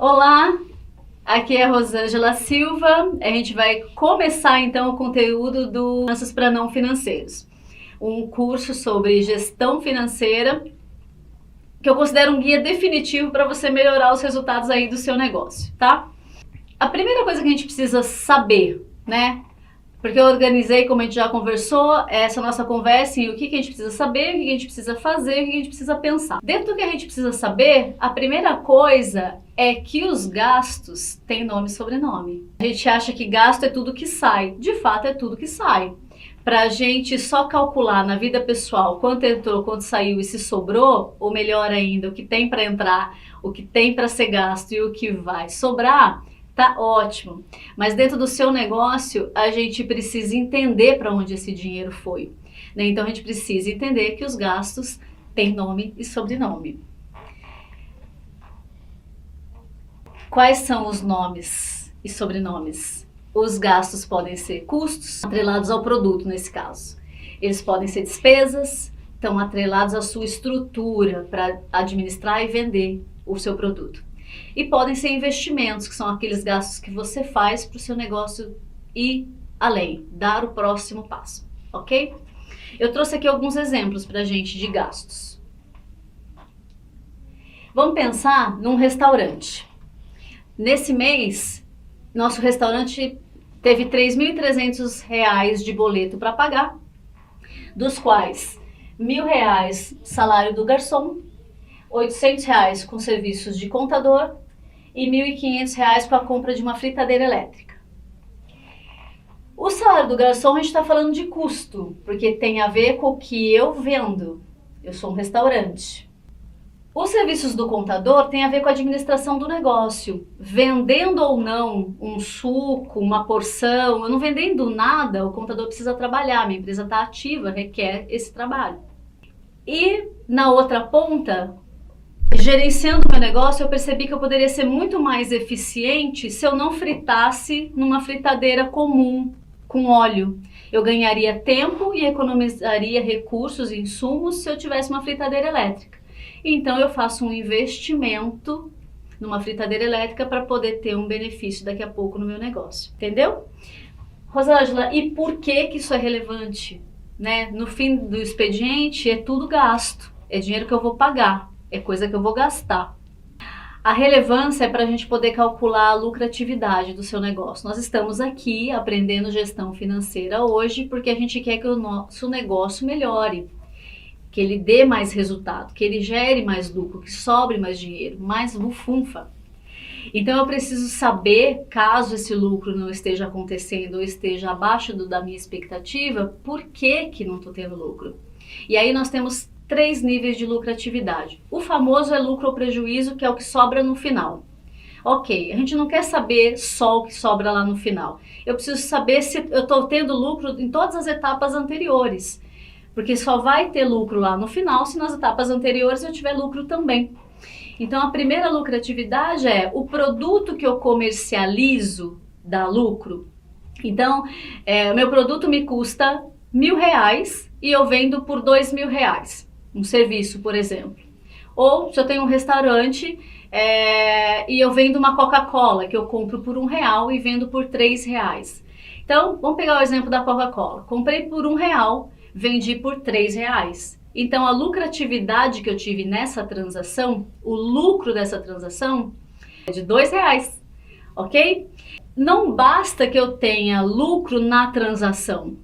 Olá, aqui é a Rosângela Silva. A gente vai começar então o conteúdo do Finanças para Não Financeiros, um curso sobre gestão financeira que eu considero um guia definitivo para você melhorar os resultados aí do seu negócio, tá? A primeira coisa que a gente precisa saber, né? Porque eu organizei, como a gente já conversou, essa nossa conversa em o que a gente precisa saber, o que a gente precisa fazer, o que a gente precisa pensar. Dentro do que a gente precisa saber, a primeira coisa é que os gastos têm nome e sobrenome. A gente acha que gasto é tudo que sai. De fato, é tudo que sai. Pra gente só calcular na vida pessoal quanto entrou, quanto saiu e se sobrou, ou melhor ainda, o que tem para entrar, o que tem para ser gasto e o que vai sobrar, tá ótimo, mas dentro do seu negócio a gente precisa entender para onde esse dinheiro foi, né? Então a gente precisa entender que os gastos têm nome e sobrenome. Quais são os nomes e sobrenomes? Os gastos podem ser custos atrelados ao produto, nesse caso. Eles podem ser despesas, estão atrelados à sua estrutura para administrar e vender o seu produto. E podem ser investimentos, que são aqueles gastos que você faz para o seu negócio ir além, dar o próximo passo, ok? Eu trouxe aqui alguns exemplos para a gente de gastos. Vamos pensar num restaurante. Nesse mês, nosso restaurante teve R$ 3.300 de boleto para pagar, dos quais R$ 1.000 salário do garçom, R$ 800 com serviços de contador e R$ 1.500 com a compra de uma fritadeira elétrica. O salário do garçom a gente está falando de custo, porque tem a ver com o que eu vendo. Eu sou um restaurante. Os serviços do contador têm a ver com a administração do negócio. Vendendo ou não um suco, uma porção, eu não vendendo nada, o contador precisa trabalhar, minha empresa está ativa, requer esse trabalho. E na outra ponta, gerenciando o meu negócio, eu percebi que eu poderia ser muito mais eficiente se eu não fritasse numa fritadeira comum, com óleo. Eu ganharia tempo e economizaria recursos e insumos se eu tivesse uma fritadeira elétrica. Então eu faço um investimento numa fritadeira elétrica para poder ter um benefício daqui a pouco no meu negócio. Entendeu? Rosângela, e por que isso é relevante? Né? No fim do expediente é tudo gasto, é dinheiro que eu vou pagar. É coisa que eu vou gastar. A relevância é para a gente poder calcular a lucratividade do seu negócio. Nós estamos aqui aprendendo gestão financeira hoje porque a gente quer que o nosso negócio melhore, que ele dê mais resultado, que ele gere mais lucro, que sobre mais dinheiro, mais bufunfa. Então eu preciso saber, caso esse lucro não esteja acontecendo ou esteja abaixo da minha expectativa, por que não estou tendo lucro. E aí nós temos 3 níveis de lucratividade. O famoso é lucro ou prejuízo, que é o que sobra no final. Ok, a gente não quer saber só o que sobra lá no final. Eu preciso saber se eu estou tendo lucro em todas as etapas anteriores. Porque só vai ter lucro lá no final se nas etapas anteriores eu tiver lucro também. Então a primeira lucratividade é o produto que eu comercializo dá lucro. Então, o meu produto me custa R$ 1.000 e eu vendo por R$ 2.000. Um serviço, por exemplo. Ou se eu tenho um restaurante e eu vendo uma Coca-Cola que eu compro por R$ 1 e vendo por R$ 3. Então, vamos pegar o exemplo da Coca-Cola. Comprei por R$ 1, vendi por R$ 3. Então, a lucratividade que eu tive nessa transação, o lucro dessa transação é de R$ 2, ok? Não basta que eu tenha lucro na transação.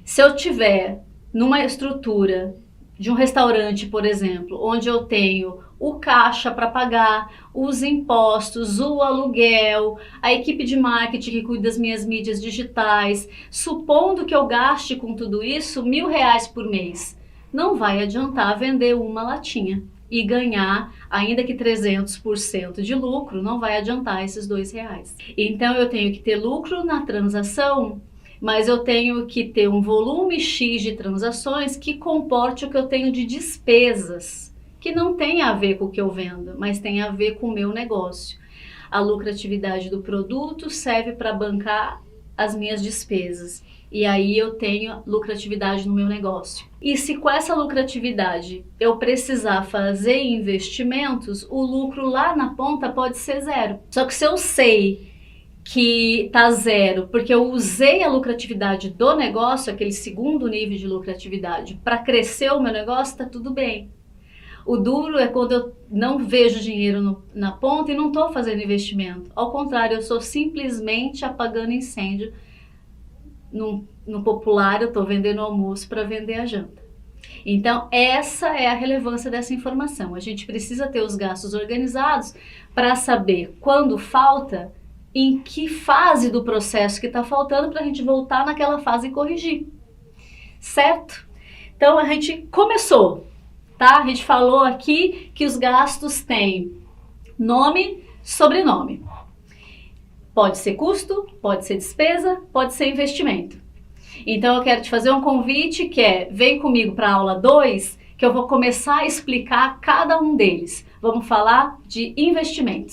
Se eu tiver numa estrutura de um restaurante, por exemplo, onde eu tenho o caixa para pagar, os impostos, o aluguel, a equipe de marketing que cuida das minhas mídias digitais, supondo que eu gaste com tudo isso R$ 1.000 por mês, não vai adiantar vender uma latinha e ganhar, ainda que 300% de lucro, não vai adiantar esses R$ 2. Então eu tenho que ter lucro na transação, mas eu tenho que ter um volume X de transações que comporte o que eu tenho de despesas, que não tem a ver com o que eu vendo, mas tem a ver com o meu negócio. A lucratividade do produto serve para bancar as minhas despesas. E aí eu tenho lucratividade no meu negócio. E se com essa lucratividade eu precisar fazer investimentos, o lucro lá na ponta pode ser zero. Só que se eu sei que tá zero, porque eu usei a lucratividade do negócio, aquele segundo nível de lucratividade, para crescer o meu negócio, tá tudo bem. O duro é quando eu não vejo dinheiro na ponta e não estou fazendo investimento. Ao contrário, eu estou simplesmente apagando incêndio. No popular, eu estou vendendo almoço para vender a janta. Então, essa é a relevância dessa informação. A gente precisa ter os gastos organizados para saber quando falta, em que fase do processo que está faltando, para a gente voltar naquela fase e corrigir. Certo? Então, a gente começou, tá? A gente falou aqui que os gastos têm nome, sobrenome. Pode ser custo, pode ser despesa, pode ser investimento. Então eu quero te fazer um convite que é, vem comigo para a aula 2, que eu vou começar a explicar cada um deles. Vamos falar de investimentos.